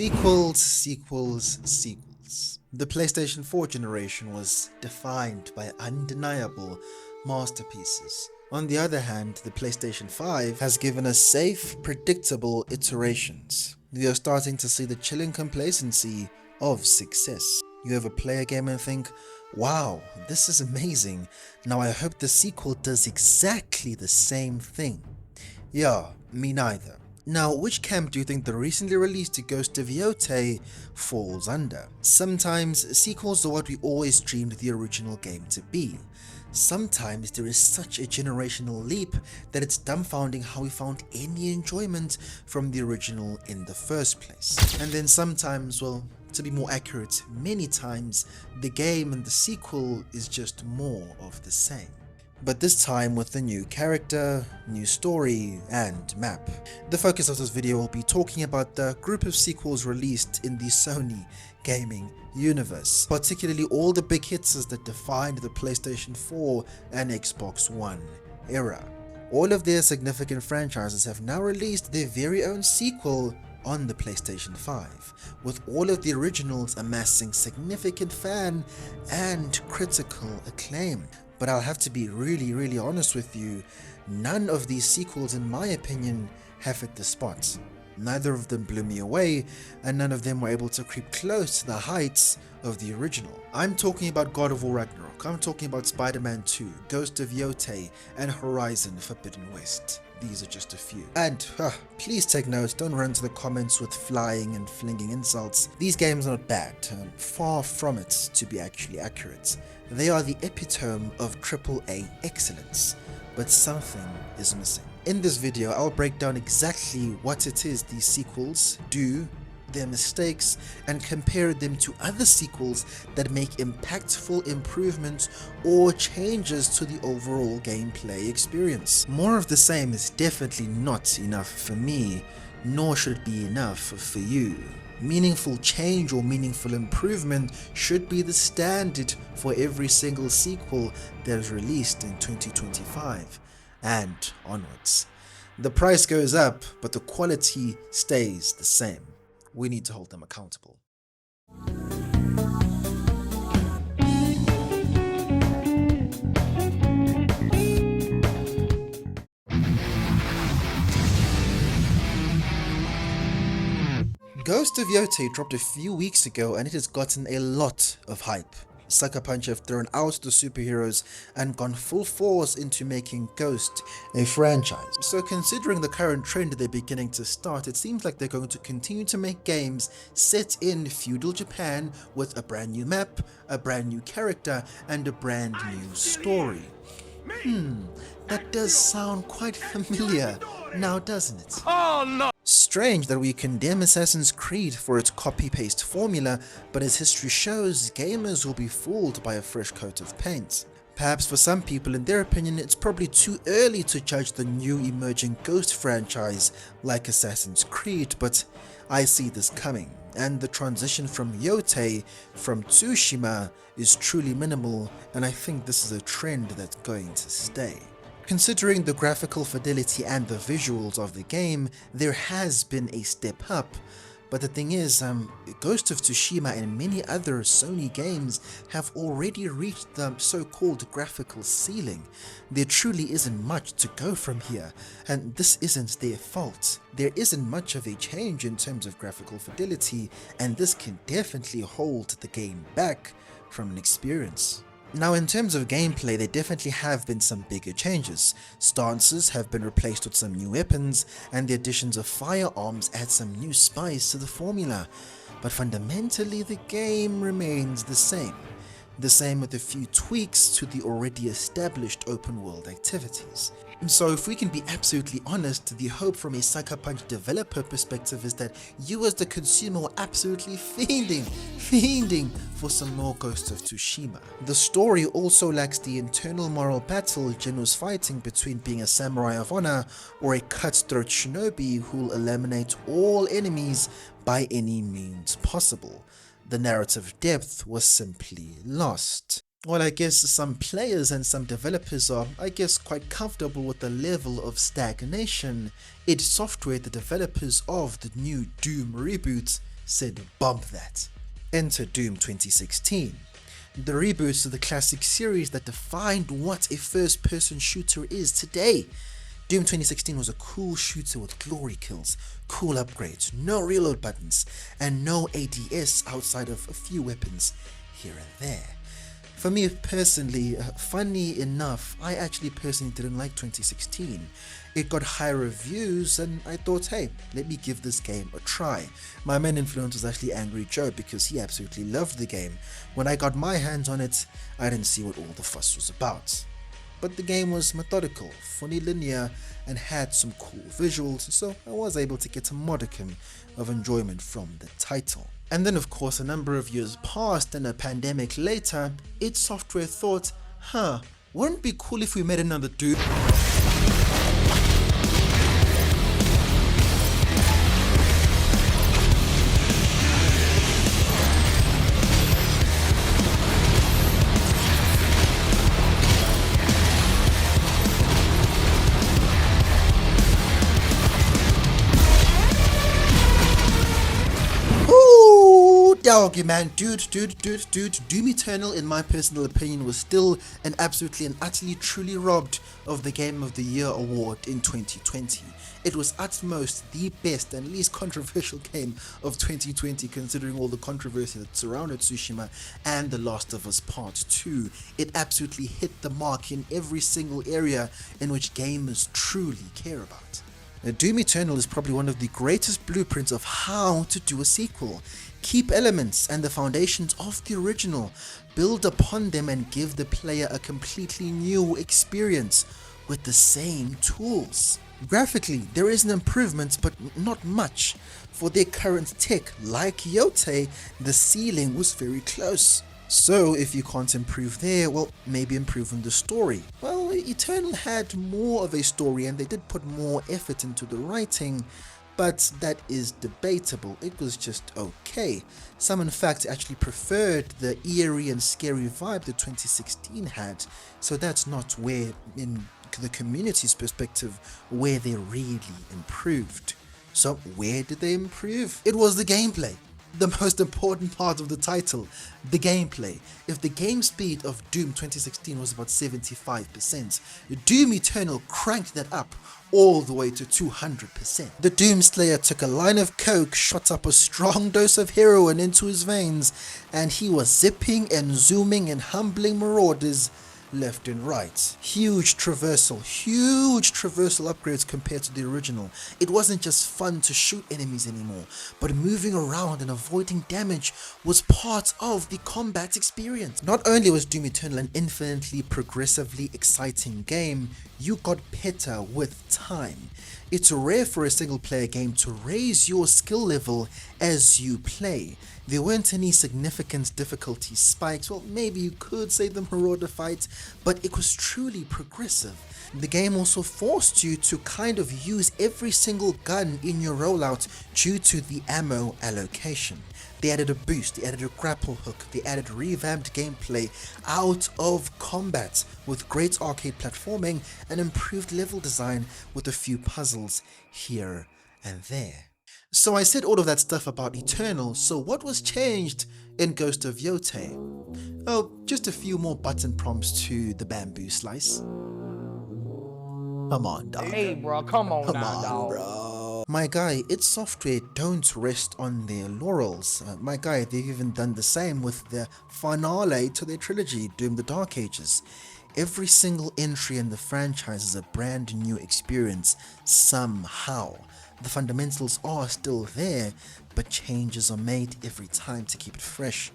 Sequels. The PlayStation 4 generation was defined by undeniable masterpieces. On the other hand, the PlayStation 5 has given us safe, predictable iterations. We are starting to see the chilling complacency of success. You ever play a game and think, wow, this is amazing, now I hope the sequel does exactly the same thing. Yeah, me neither. Now, which camp do you think the recently released Ghost of Yōtei falls under? Sometimes sequels are what we always dreamed the original game to be. Sometimes there is such a generational leap that it's dumbfounding how we found any enjoyment from the original in the first place. And then sometimes, well, to be more accurate, many times, the game and the sequel is just more of the same. But this time with a new character, new story, and map. The focus of this video will be talking about the group of sequels released in the Sony gaming universe, particularly all the big hits that defined the PlayStation 4 and Xbox One era. All of their significant franchises have now released their very own sequel on the PlayStation 5, with all of the originals amassing significant fan and critical acclaim. But I'll have to be really honest with you, none of these sequels in my opinion have hit the spot. Neither of them blew me away, and none of them were able to creep close to the heights of the original. I'm talking about God of War Ragnarok, I'm talking about Spider-Man 2, Ghost of Yōtei, and horizonforbiddenwest. These are just a few. And please take note, don't run to the comments with flying and flinging insults. These games are not bad, far from it to be actually accurate. They are the epitome of AAA excellence, but something is missing. In this video, I'll break down exactly what it is these sequels do, their mistakes, and compare them to other sequels that make impactful improvements or changes to the overall gameplay experience. More of the same is definitely not enough for me, nor should it be enough for you. Meaningful change or meaningful improvement should be the standard for every single sequel that is released in 2025 and onwards. The price goes up, but the quality stays the same. We need to hold them accountable. Ghost of Yōtei dropped a few weeks ago and it has gotten a lot of hype. Sucker Punch have thrown out the superheroes and gone full force into making Ghost a franchise. So considering the current trend they're beginning to start, it seems like they're going to continue to make games set in feudal Japan with a brand new map, a brand new character, and a brand new story. That does sound quite familiar now, doesn't it? Oh no! Strange that we condemn Assassin's Creed for its copy-paste formula, but as history shows, gamers will be fooled by a fresh coat of paint. Perhaps for some people, in their opinion, it's probably too early to judge the new emerging Ghost franchise like Assassin's Creed, but I see this coming, and the transition from Yōtei from Tsushima is truly minimal, and I think this is a trend that's going to stay. Considering the graphical fidelity and the visuals of the game, there has been a step up, but the thing is, Ghost of Tsushima and many other Sony games have already reached the so-called graphical ceiling. There truly isn't much to go from here, and this isn't their fault. There isn't much of a change in terms of graphical fidelity, and this can definitely hold the game back from an experience. Now, in terms of gameplay, there definitely have been some bigger changes. Stances have been replaced with some new weapons, and the additions of firearms add some new spice to the formula. But fundamentally, the game remains the same. The same with a few tweaks to the already established open world activities. So if we can be absolutely honest, the hope from a Sucker Punch developer perspective is that you as the consumer are absolutely fiending for some more Ghost of Tsushima. The story also lacks the internal moral battle Jin was fighting between being a samurai of honor or a cutthroat shinobi who'll eliminate all enemies by any means possible. The narrative depth was simply lost. Well, I guess some players and some developers are, quite comfortable with the level of stagnation. id Software, the developers of the new Doom reboot, said bump that. Enter Doom 2016. The reboot of the classic series that defined what a first-person shooter is today. Doom 2016 was a cool shooter with glory kills, cool upgrades, no reload buttons, and no ADS outside of a few weapons here and there. For me personally, funny enough, I actually personally didn't like 2016. It got high reviews and I thought, hey, let me give this game a try. My main influence was actually Angry Joe because he absolutely loved the game. When I got my hands on it, I didn't see what all the fuss was about. But the game was methodical, fully linear, and had some cool visuals, so I was able to get a modicum of enjoyment from the title. And then of course a number of years passed and a pandemic later, id Software thought, wouldn't it be cool if we made another Doom? Doggy man, dude, Doom Eternal in my personal opinion was still and absolutely and utterly truly robbed of the Game of the Year award in 2020. It was at most the best and least controversial game of 2020 considering all the controversy that surrounded Tsushima and The Last of Us Part 2. It absolutely hit the mark in every single area in which gamers truly care about. Doom Eternal is probably one of the greatest blueprints of how to do a sequel. Keep elements and the foundations of the original, build upon them and give the player a completely new experience with the same tools. Graphically, there is an improvement, but not much. For their current tech, like Yōtei, the ceiling was very close. So if you can't improve there, well, maybe improve on the story. Well, Eternal had more of a story and they did put more effort into the writing, but that is debatable. It was just okay. Some in fact actually preferred the eerie and scary vibe that 2016 had, so that's not where, in the community's perspective, where they really improved. So where did they improve? It was the gameplay. The most important part of the title, the gameplay. If the game speed of Doom 2016 was about 75%, Doom Eternal cranked that up all the way to 200%. The Doomslayer took a line of coke, shot up a strong dose of heroin into his veins, and he was zipping and zooming and humbling marauders left and right. Huge traversal upgrades compared to the original. It wasn't just fun to shoot enemies anymore, but moving around and avoiding damage was part of the combat experience. Not only was Doom Eternal an infinitely progressively exciting game, you got better with time. It's rare for a single player game to raise your skill level as you play. There weren't any significant difficulty spikes. Well, maybe you could say the Marauder fight, but it was truly progressive. The game also forced you to kind of use every single gun in your rollout due to the ammo allocation. They added a boost, they added a grapple hook, they added revamped gameplay out of combat with great arcade platforming and improved level design with a few puzzles here and there. So I said all of that stuff about Eternal, so what was changed in Ghost of Yōtei? Oh, just a few more button prompts to the bamboo slice. Come on, dog. Hey, bro, come on now, dog. Bro. My guy, id Software don't rest on their laurels. My guy, they've even done the same with the finale to their trilogy, Doom the Dark Ages. Every single entry in the franchise is a brand new experience somehow. The fundamentals are still there, but changes are made every time to keep it fresh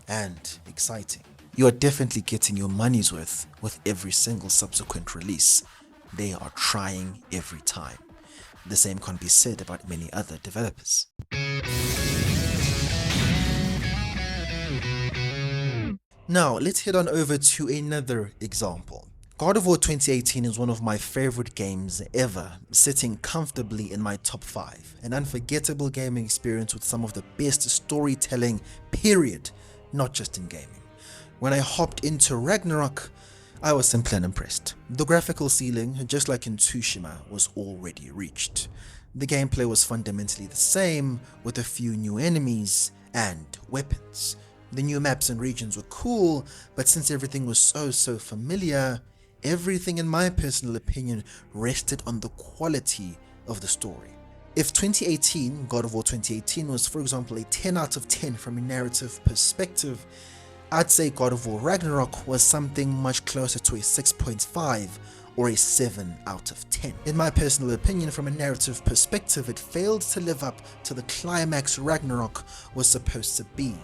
and exciting. You are definitely getting your money's worth with every single subsequent release. They are trying every time. The same can't be said about many other developers. Now, let's head on over to another example. God of War 2018 is one of my favorite games ever, sitting comfortably in my top 5. An unforgettable gaming experience with some of the best storytelling, period, not just in gaming. When I hopped into Ragnarok, I was simply unimpressed. The graphical ceiling, just like in Tsushima, was already reached. The gameplay was fundamentally the same, with a few new enemies and weapons. The new maps and regions were cool, but since everything was so familiar, everything in my personal opinion rested on the quality of the story. If 2018, God of War 2018 was for example a 10 out of 10 from a narrative perspective, I'd say God of War Ragnarok was something much closer to a 6.5 or a 7 out of 10. In my personal opinion, from a narrative perspective, it failed to live up to the climax Ragnarok was supposed to be.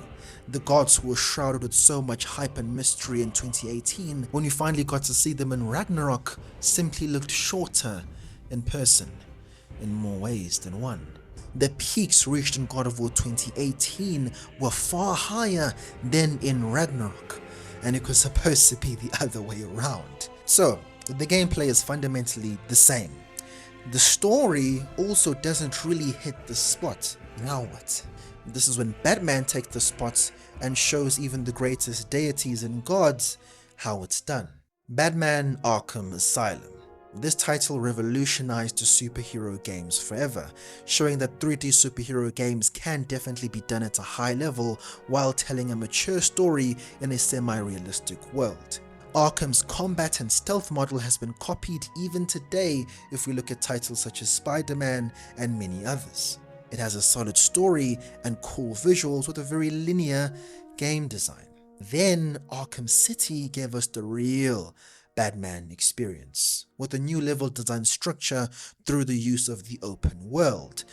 The gods who were shrouded with so much hype and mystery in 2018, when we finally got to see them in Ragnarok, simply looked shorter in person, in more ways than one. The peaks reached in God of War 2018 were far higher than in Ragnarok, and it was supposed to be the other way around. So, the gameplay is fundamentally the same. The story also doesn't really hit the spot. Now what? This is when Batman takes the spot and shows even the greatest deities and gods how it's done. Batman Arkham Asylum. This title revolutionized the superhero games forever, showing that 3D superhero games can definitely be done at a high level while telling a mature story in a semi-realistic world. Arkham's combat and stealth model has been copied even today if we look at titles such as Spider-Man and many others. It has a solid story and cool visuals with a very linear game design. Then Arkham City gave us the real Batman experience, with a new level design structure through the use of the open world.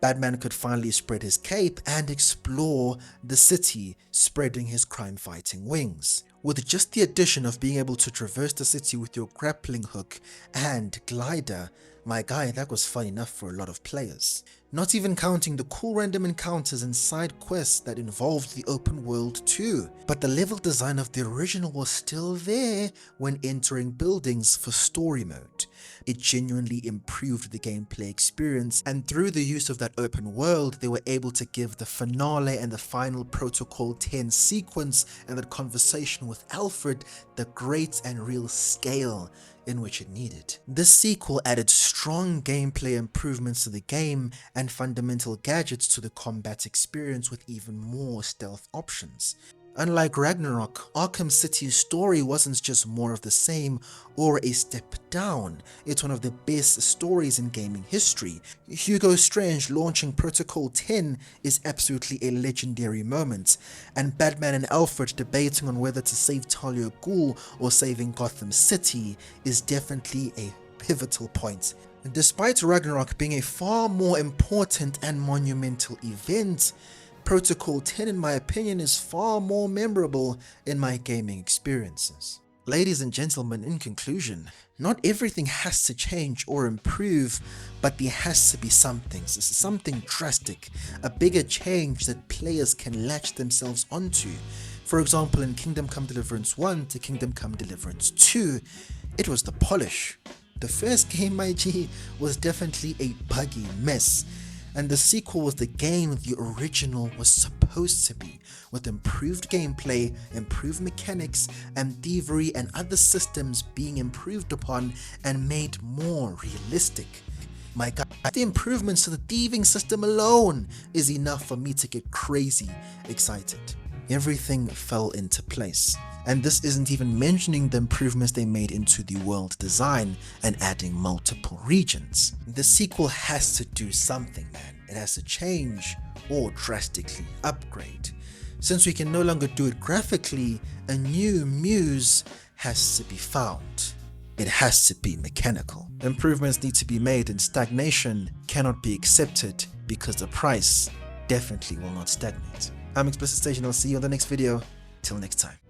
Batman could finally spread his cape and explore the city, spreading his crime-fighting wings. With just the addition of being able to traverse the city with your grappling hook and glider, my guy, that was fun enough for a lot of players. Not even counting the cool random encounters and side quests that involved the open world too. But the level design of the original was still there when entering buildings for story mode. It genuinely improved the gameplay experience, and through the use of that open world, they were able to give the finale and the final Protocol 10 sequence and that conversation with Alfred the great and real scale in which it needed. This sequel added strong gameplay improvements to the game and fundamental gadgets to the combat experience with even more stealth options. Unlike Ragnarok, Arkham City's story wasn't just more of the same or a step down. It's one of the best stories in gaming history. Hugo Strange launching Protocol 10 is absolutely a legendary moment, and Batman and Alfred debating on whether to save Talia al Ghul or saving Gotham City is definitely a pivotal point. Despite Ragnarok being a far more important and monumental event, Protocol 10 in my opinion is far more memorable in my gaming experiences. Ladies and gentlemen, in conclusion, not everything has to change or improve, but there has to be something drastic, a bigger change that players can latch themselves onto. For example, in Kingdom Come Deliverance 1 to Kingdom Come Deliverance 2, it was the polish. The first game, my G, was definitely a buggy mess, and the sequel was the game the original was supposed to be, with improved gameplay, improved mechanics, and thievery and other systems being improved upon and made more realistic. My god, the improvements to the thieving system alone is enough for me to get crazy excited. Everything fell into place. And this isn't even mentioning the improvements they made into the world design and adding multiple regions. The sequel has to do something, man. It has to change or drastically upgrade. Since we can no longer do it graphically, a new muse has to be found. It has to be mechanical. Improvements need to be made, and stagnation cannot be accepted because the price definitely will not stagnate. I'm Explicit Stage and I'll see you on the next video. Till next time.